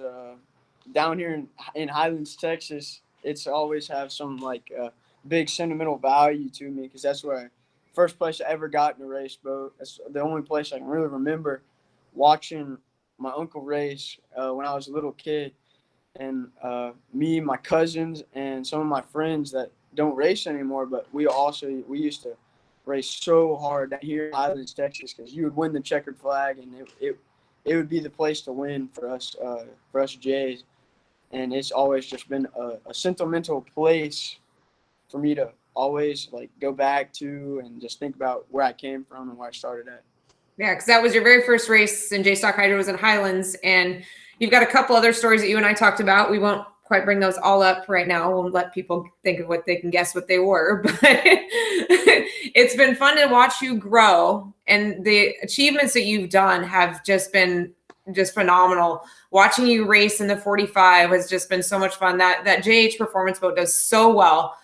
down here in Highlands, Texas. It's always have some like big sentimental value to me, because that's where first place I ever got in a race boat. That's the only place I can really remember watching my uncle race when I was a little kid. And me, my cousins, and some of my friends that don't race anymore, but we used to race so hard down here in Highlands, Texas, because you would win the checkered flag, and it would be the place to win for us Jays. And it's always just been a sentimental place for me to always like go back to and just think about where I came from and where I started at. Yeah, because that was your very first race in J Stock Hydro, was in Highlands, and you've got a couple other stories that you and I talked about. We won't quite bring those all up right now. We'll let people think of what they can guess what they were, but it's been fun to watch you grow, and the achievements that you've done have just been just phenomenal. Watching you race in the 45 has just been so much fun. That JH Performance boat does so well.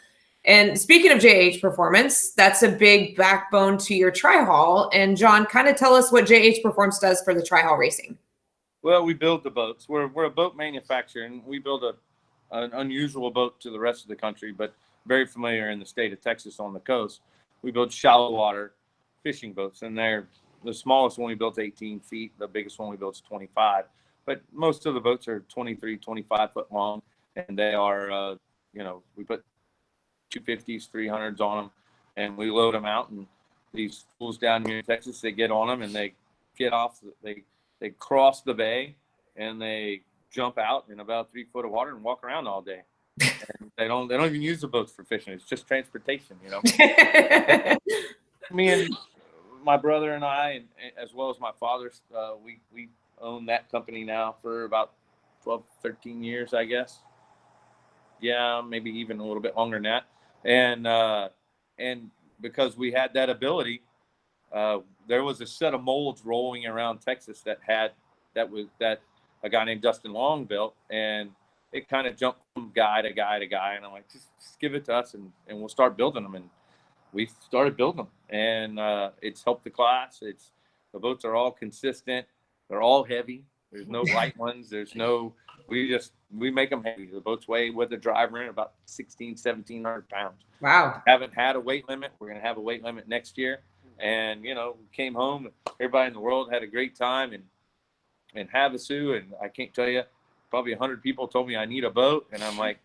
And speaking of JH Performance, that's a big backbone to your tri-haul. And John, kind of tell us what JH Performance does for the tri-haul racing. Well, we build the boats. We're a boat manufacturer, and we build an unusual boat to the rest of the country, but very familiar in the state of Texas on the coast. We build shallow water fishing boats, and the smallest one we built 18 feet. The biggest one we built is 25. But most of the boats are 23, 25 foot long, and they are, we put 250s, 300s on them, and we load them out. And these fools down here in Texas, they get on them and they get off. They cross the bay and they jump out in about 3 foot of water and walk around all day. And they don't even use the boats for fishing. It's just transportation, you know. Me and my brother and I, and as well as my father, we own that company now for about 12, 13 years, I guess. Yeah, maybe even a little bit longer than that. And because we had that ability, there was a set of molds rolling around Texas that a guy named Dustin Long built, and it kind of jumped from guy to guy to guy. And I'm like, just give it to us and we'll start building them. And we started building them, and it's helped the class. The boats are all consistent. They're all heavy. There's no light ones. There's no we make them heavy. The boats weigh with the driver in about 1,700 pounds. Wow. Haven't had a weight limit. We're going to have a weight limit next year. And, we came home. Everybody in the world had a great time in Havasu. And I can't tell you, probably 100 people told me I need a boat. And I'm like,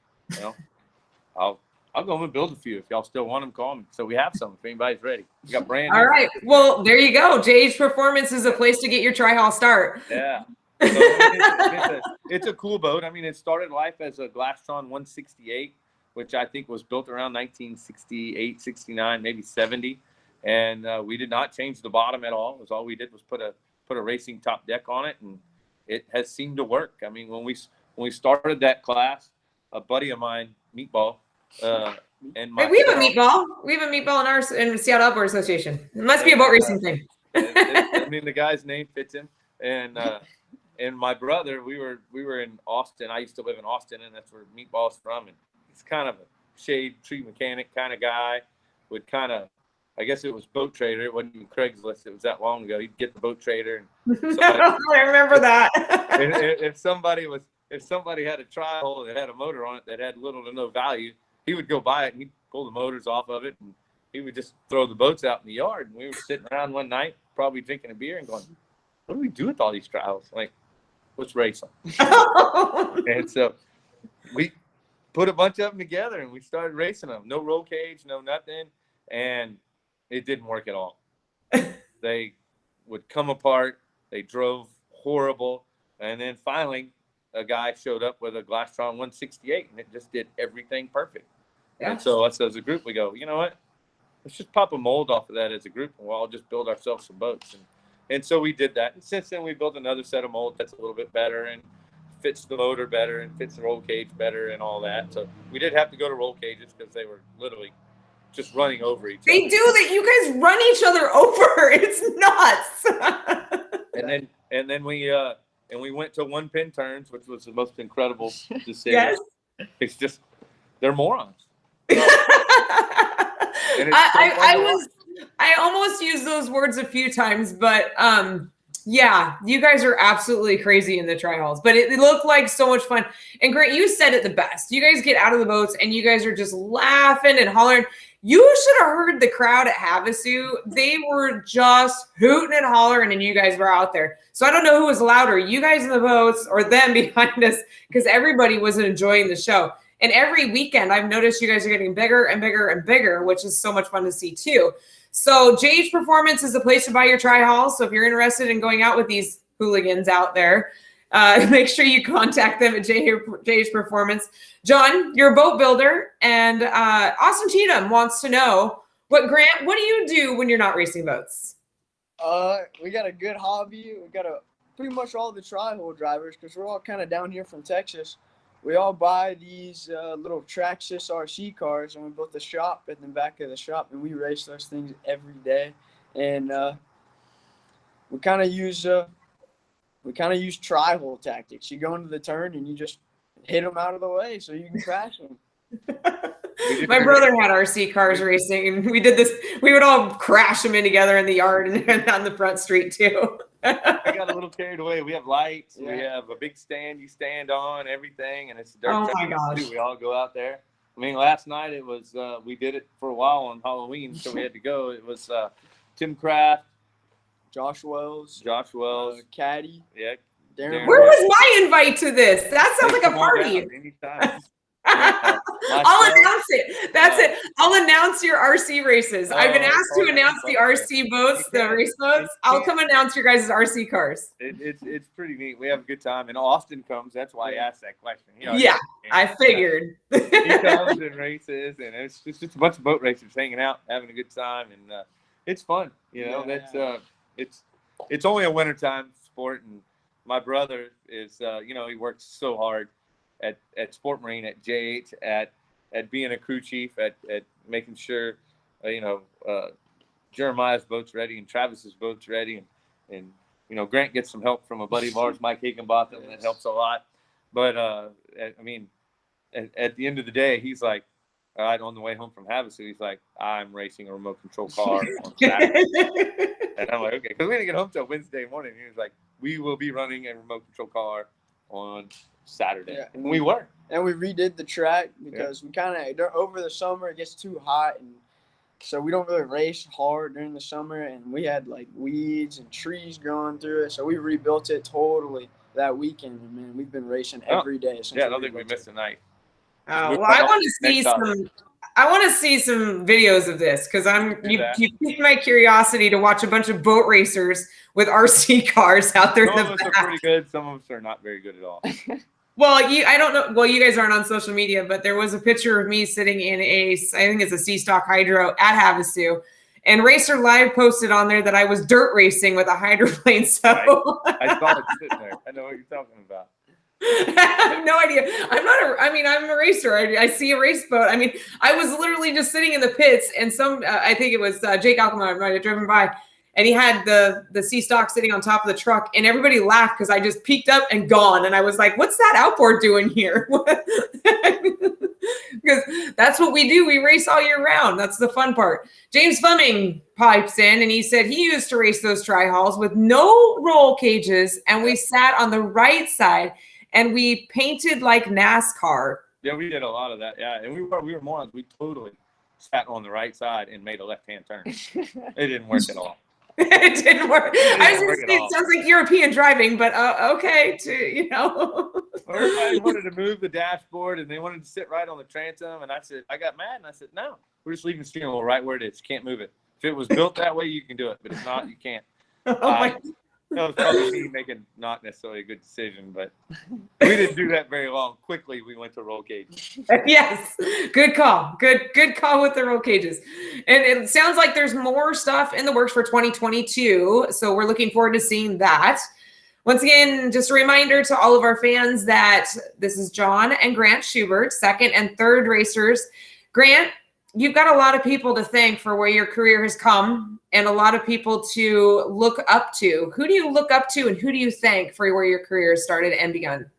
I'll go and build a few. If y'all still want them, call me. So we have some if anybody's ready. We got brand new. All right. Well, there you go. JH Performance is a place to get your tri-haul start. Yeah. So it's a cool boat. I mean, it started life as a Glastron 168, which I think was built around 1968, 69, maybe 70. And we did not change the bottom at all. All we did was put a racing top deck on it, and it has seemed to work. I mean, when we started that class, a buddy of mine, Meatball, and my we have a meatball. We have a meatball in Seattle Outboard Association. It must be a boat racing thing. I mean, the guy's name fits him. And my brother, we were in Austin. I used to live in Austin, and that's where Meatball's from. And he's kind of a shade tree mechanic kind of guy. Would kind of, I guess it was Boat Trader. It wasn't even Craigslist. It was that long ago. He'd get the Boat Trader. And I remember that. if somebody had a tri-hole that had a motor on it that had little to no value, he would go buy it and he'd pull the motors off of it, and he would just throw the boats out in the yard. And we were sitting around one night, probably drinking a beer and going, what do we do with all these tri-holes? Like, let's race them. And so we put a bunch of them together and we started racing them. No roll cage, no nothing. And it didn't work at all. They would come apart. They drove horrible. And then finally, a guy showed up with a Glastron 168, and it just did everything perfect. Yeah. And so us as a group, we go, you know what? Let's just pop a mold off of that as a group, and we'll all just build ourselves some boats. And so we did that. And since then, we built another set of molds that's a little bit better and fits the motor better and fits the roll cage better and all that. So we did have to go to roll cages because they were literally just running over each other. They do that. You guys run each other over. It's nuts. and then we went to one pin turns, which was the most incredible decision. Yes. It's just they're morons. I almost used those words a few times, but yeah, you guys are absolutely crazy in the tri-hauls, but it looked like so much fun. And Grant, you said it the best. You guys get out of the boats and you guys are just laughing and hollering. You should have heard the crowd at Havasu. They were just hooting and hollering, and you guys were out there. So I don't know who was louder, you guys in the boats or them behind us, because everybody was enjoying the show. And every weekend, I've noticed you guys are getting bigger and bigger and bigger, which is so much fun to see too. So JH Performance is the place to buy your tri-hauls. So if you're interested in going out with these hooligans out there, make sure you contact them at JH Performance. John, you're a boat builder, and Austin Cheatham wants to know, what do you do when you're not racing boats? We got a good hobby. We got pretty much all the tri-hole drivers, because we're all kind of down here from Texas. We all buy these little Traxxas RC cars, and we built a shop in the back of the shop, and we race those things every day. And we kind of use tri-hole tactics. You go into the turn and you just hit them out of the way so you can crash them. My brother had RC cars racing, and we did this. We would all crash them in together in the yard and on the front street too. I got a little carried away. We have lights. Yeah. We have a big stand you stand on, everything, and it's dirt. Oh my gosh! We all go out there. I mean, last night it was. We did it for a while on Halloween, so we had to go. It was Tim Kraft, Josh Wells, Caddy. Yeah. Darren. Where was my invite to this? That sounds like a party. Anytime. I'll announce it. That's it. I'll announce your RC races. I've been asked to announce the RC boats, the race boats. I'll come announce your guys' RC cars. It's pretty neat. We have a good time. And Austin comes. That's why I asked that question. Yeah, I figured. He comes and races, and it's just a bunch of boat racers hanging out, having a good time, and it's fun. It's only a wintertime sport, and my brother is he works so hard at Sport Marine, at JH, at being a crew chief, at making sure Jeremiah's boat's ready and Travis's boat's ready, and Grant gets some help from a buddy of ours, Mike Higginbotham, that helps a lot. But at the end of the day, he's like, all right, on the way home from Havasu, he's like, I'm racing a remote control car on Saturday. And I'm like, okay, because we didn't get home till Wednesday morning. He was like, we will be running a remote control car on Saturday. Yeah. And we were. And we redid the track because we kind of, over the summer, it gets too hot. And so we don't really race hard during the summer. And we had like weeds and trees growing through it. So we rebuilt it totally that weekend. And man, we've been racing every day. Since I don't think we missed a night. Well, I want to see some. I want to see some videos of this because you piqued my curiosity to watch a bunch of boat racers with RC cars out there. Some of us are pretty good. Some of us are not very good at all. Well, I don't know. Well, you guys aren't on social media, but there was a picture of me sitting in I think it's a C-Stock Hydro at Havasu, and Racer Live posted on there that I was dirt racing with a hydroplane. So I saw it sitting there. I know what you're talking about. I have no idea. I'm a racer. I see a race boat. I mean, I was literally just sitting in the pits, and I think it was Jake Alcomar might have driven by, and he had the C-Stock sitting on top of the truck, and everybody laughed because I just peeked up and gone, and I was like, "What's that outboard doing here?" Because that's what we do. We race all year round. That's the fun part. James Fleming pipes in, and he said he used to race those tri-hauls with no roll cages, and we sat on the right side. And we painted like NASCAR. Yeah, we did a lot of that. Yeah, and we were morons. We totally sat on the right side and made a left-hand turn. It didn't work at all. It didn't work. I was going to say, it sounds like European driving, but okay, Everybody wanted to move the dashboard, and they wanted to sit right on the transom. And I got mad, and I said, no, we're just leaving the steering wheel right where it is. You can't move it. If it was built that way, you can do it. But if not, you can't. That was probably me making not necessarily a good decision, but we didn't do that very long. Quickly, we went to roll cage. Yes, good call. Good call with the roll cages. And it sounds like there's more stuff in the works for 2022, so we're looking forward to seeing that. Once again, just a reminder to all of our fans that this is John and Grant Schubert, second and third racers. Grant, you've got a lot of people to thank for where your career has come and a lot of people to look up to. Who do you look up to and who do you thank for where your career started and begun?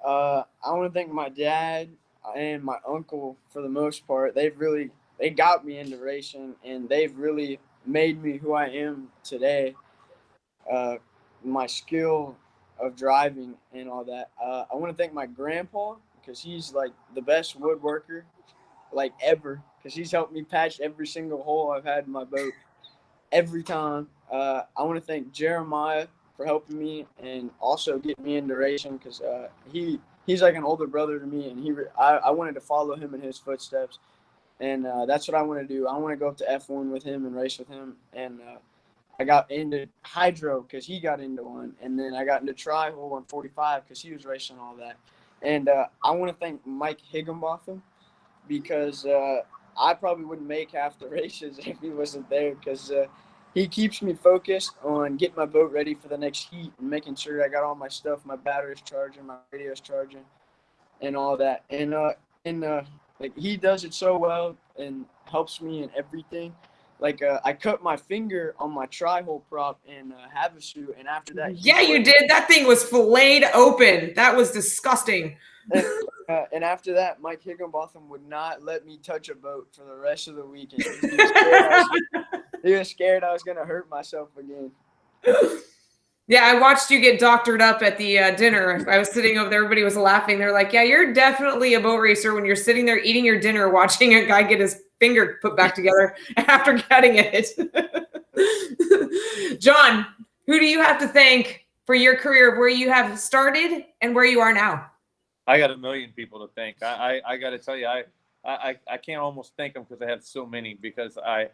I want to thank my dad and my uncle for the most part. They got me into racing, and they've really made me who I am today. My skill of driving and all that. I want to thank my grandpa because he's like the best woodworker like ever, because he's helped me patch every single hole I've had in my boat every time. I want to thank Jeremiah for helping me and also getting me into racing because he's like an older brother to me, and I wanted to follow him in his footsteps, and that's what I want to do. I want to go up to F1 with him and race with him, and I got into hydro because he got into one, and then I got into tri-hole 145 because he was racing all that. And I want to thank Mike Higginbotham because I probably wouldn't make half the races if he wasn't there, because he keeps me focused on getting my boat ready for the next heat and making sure I got all my stuff, my battery's charging, my radio's charging, and all that. And like he does it so well and helps me in everything. Like I cut my finger on my tri-hole prop in Havasu, and after that, yeah, you did. That thing was filleted open. That was disgusting. And after that, Mike Higginbotham would not let me touch a boat for the rest of the weekend. He was scared I was going to hurt myself again. Yeah, I watched you get doctored up at the dinner. I was sitting over there. Everybody was laughing. They're like, yeah, you're definitely a boat racer when you're sitting there eating your dinner, watching a guy get his finger put back together after cutting it. John, who do you have to thank for your career of where you have started and where you are now? I got a million people to thank. I got to tell you, I can't almost thank them because I have so many, because I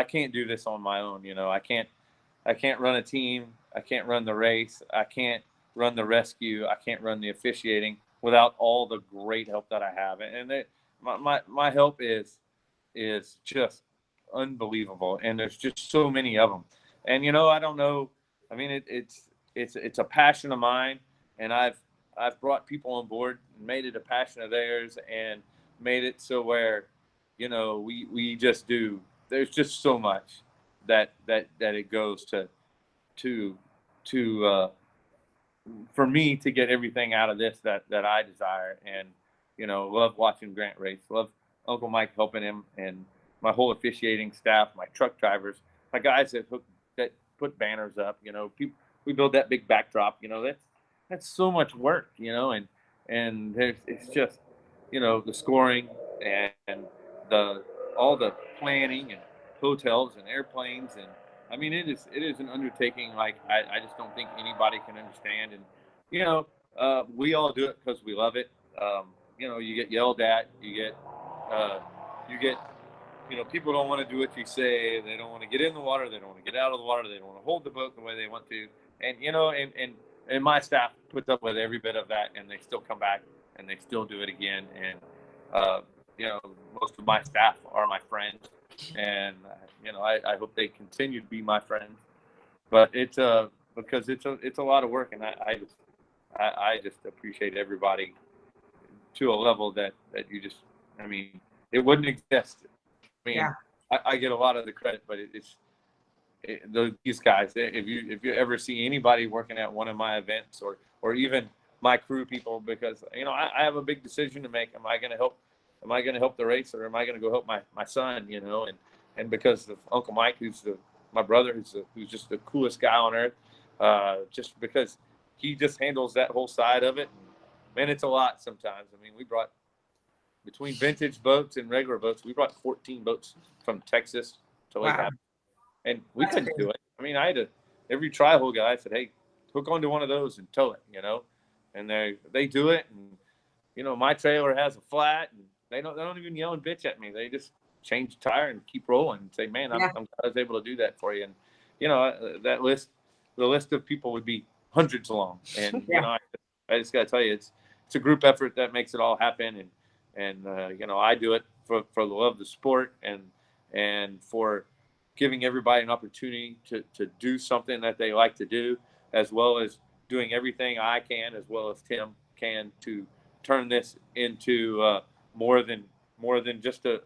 can't do this on my own. You know, I can't run a team. I can't run the race. I can't run the rescue. I can't run the officiating without all the great help that I have. And my help is just unbelievable. And there's just so many of them. And, you know, I don't know. I mean, it's a passion of mine, and I've brought people on board and made it a passion of theirs and made it so where, you know, we just do. There's just so much that it goes to for me to get everything out of this that I desire. And, you know, love watching Grant race, love Uncle Mike helping him, and my whole officiating staff, my truck drivers, my guys that put banners up, you know, people, we build that big backdrop, you know, that's so much work, you know, and and it's just, the scoring and all the planning and hotels and airplanes, and I mean it is an undertaking like I just don't think anybody can understand. And we all do it because we love it. You get yelled at, uh, you get people don't want to do what you say. They don't want to get in the water. They don't want to get out of the water. They don't want to hold the boat the way they want to. And and my staff puts up with every bit of that, and they still come back and they still do it again. And uh, most of my staff are my friends, and I hope they continue to be my friends. But it's because it's a lot of work, and I just appreciate everybody to a level that you just, I mean, it wouldn't exist. I mean, Yeah. I get a lot of the credit, but these guys. If you ever see anybody working at one of my events, or even my crew people, because I have a big decision to make. Am I going to help the race, or am I going to go help my son? And because of Uncle Mike, who's my brother, who's just the coolest guy on earth, just because he just handles that whole side of it. Man, it's a lot sometimes. I mean, we brought, between vintage boats and regular boats, we brought 14 boats from Texas to Lake Wow. Havasu, and we couldn't do it. I mean, I had every tri-hole guy said, "Hey, hook onto one of those and tow it," and they do it. And my trailer has a flat, and they don't even yell and bitch at me. They just change the tire and keep rolling and say, "Man, I'm glad I was able to do that for you." And the list of people would be hundreds long. And I just got to tell you, it's a group effort that makes it all happen. And I do it for the love of the sport, and for giving everybody an opportunity to do something that they like to do, as well as doing everything I can, as well as Tim can, to turn this into more than just a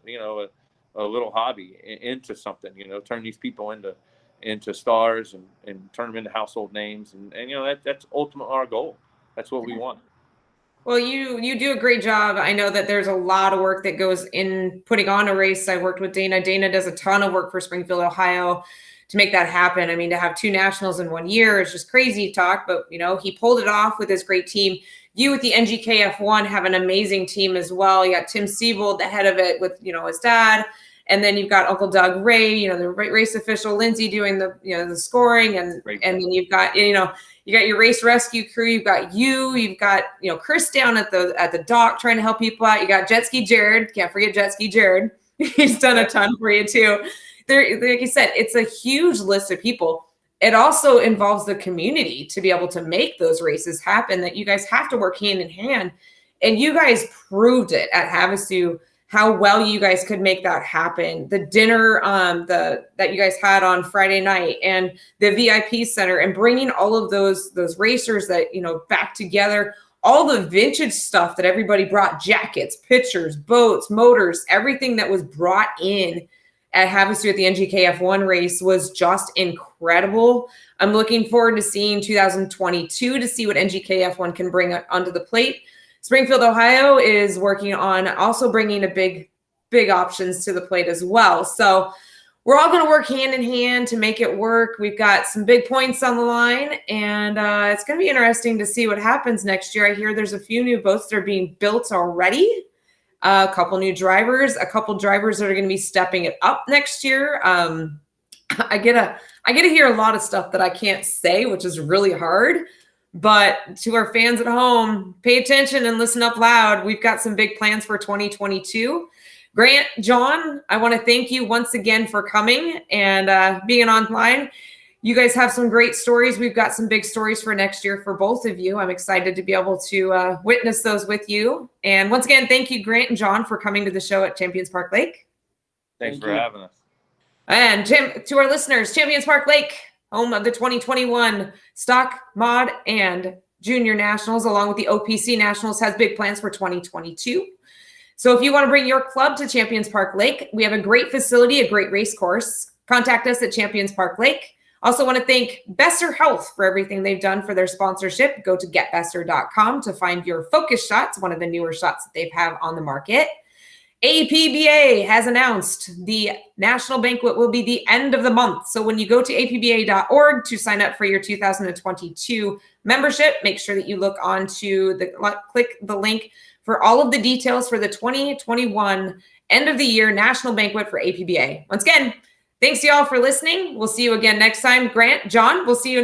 little hobby, into something. Turn these people into stars, and turn them into household names, and that's ultimately our goal. That's what we want. Well, you do a great job. I know that there's a lot of work that goes in putting on a race. I worked with Dana. Dana does a ton of work for Springfield, Ohio, to make that happen. I mean, to have 2 nationals in 1 year is just crazy talk, but he pulled it off with his great team. You with the NGKF1 have an amazing team as well. You got Tim Siebold, the head of it, with his dad, and then you've got Uncle Doug Ray, the race official, Lindsay, doing the the scoring, and then you've got you got your race rescue crew. You've got you've got Chris down at the dock trying to help people out. You got Jet Ski Jared. Can't forget Jet Ski Jared. He's done a ton for you too. Like you said, it's a huge list of people. It also involves the community to be able to make those races happen, that you guys have to work hand in hand. And you guys proved it at Havasu, how well you guys could make that happen. The dinner that you guys had on Friday night, and the VIP center, and bringing all of those racers that back together, all the vintage stuff that everybody brought, jackets, pictures, boats, motors, everything that was brought in at Havasu at the NGKF1 race was just incredible. I'm looking forward to seeing 2022 to see what NGKF1 can bring onto the plate. Springfield, Ohio is working on also bringing a big options to the plate as well. So we're all going to work hand in hand to make it work. We've got some big points on the line, and it's going to be interesting to see what happens next year. I hear there's a few new boats that are being built already. A couple new drivers, a couple drivers that are going to be stepping it up next year. I get to hear a lot of stuff that I can't say, which is really hard. But to our fans at home, pay attention and listen up loud. We've got some big plans for 2022. Grant, John, I want to thank you once again for coming and being online. You guys have some great stories. We've got some big stories for next year for both of you. I'm excited to be able to witness those with you. And once again, thank you, Grant and John, for coming to the show at Champions Park Lake. Thanks for having us. And to our listeners, Champions Park Lake, home of the 2021 Stock, Mod, and Junior Nationals, along with the OPC Nationals, has big plans for 2022. So if you want to bring your club to Champions Park Lake, we have a great facility, a great race course. Contact us at Champions Park Lake. Also want to thank Besser Health for everything they've done for their sponsorship. Go to getbesser.com to find your focus shots, one of the newer shots that they have on the market. APBA has announced the national banquet will be the end of the month. So when you go to apba.org to sign up for your 2022 membership, make sure that you click the link for all of the details for the 2021 end of the year national banquet for APBA. Once again, thanks y'all for listening. We'll see you again next time. Grant, John, we'll see you in